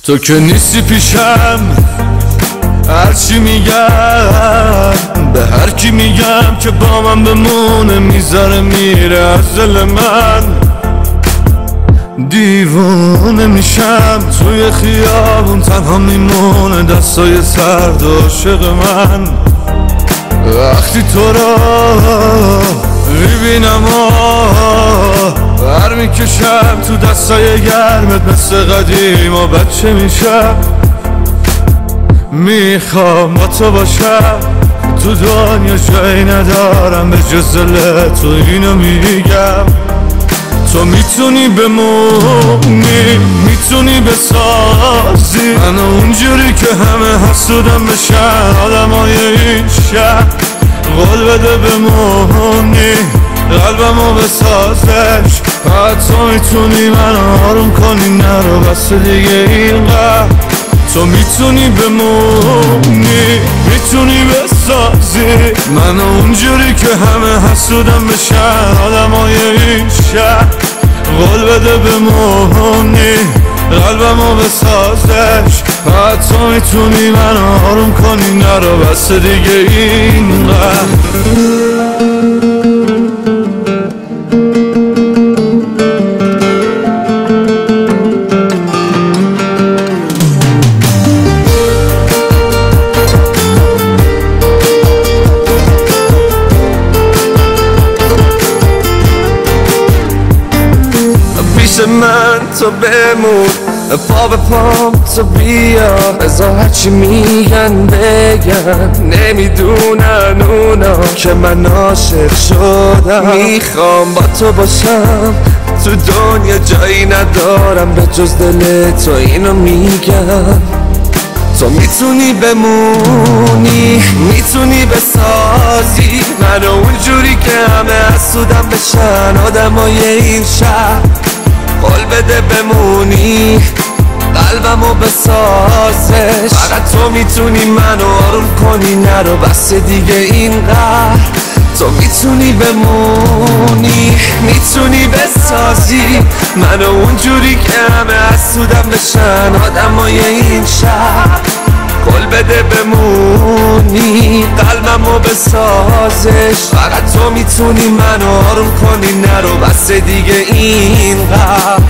تو که نیستی پیشم، هرچی میگم به هر کی میگم که با من بمونه میذاره میره از دل من. دیوانه میشم توی خیابون تنها میمونه دستای سرد عاشق من. وقتی تو را میبینم بر میکشم تو دستای گرمت مثل قدیم و بچه میشم. میخوام با تو باشم، تو دنیا جایی ندارم به جز دل تو، اینو میگم. تو میتونی بمونی، میتونی بسازی منو اونجوری که همه حسودم بشن آدمای این شهر. قول بده بمونی، قلبمو بسازش، فقط تو میتونی منو آروم کنی، نرو بس دیگه اینقدر. تو میتونی بمونی، میتونی بسازی منو اونجوری که همه حسودم بشن آدمای این شهر. قول بده بمونی، قلبمو بسازش، فقط تو میتونی منو آروم کنی، نرو بس دیگه اینقدر. من تو بمون، پا به پام تو بیا، بذار هرچی میگن بگن، نمیدونن اونا که من عاشق شدم. میخوام با تو باشم، تو دنیا جایی ندارم به جز دل تو، اینو میگم. تو میتونی بمونی، میتونی بسازی منو اونجوری که همه حسودم بشن آدمای این شهر. قول بده بمونی، قلبمو بسازش، فقط تو میتونی منو آروم کنی، نرو بس دیگه اینقدر. تو میتونی بمونی، میتونی بسازی منو اونجوری که همه حسودم بشن آدمای این شهر. قول بده بمونی، قلبمو بسازش، فقط تو میتونی منو آروم کنی، نرو بس دیگه اینقدر.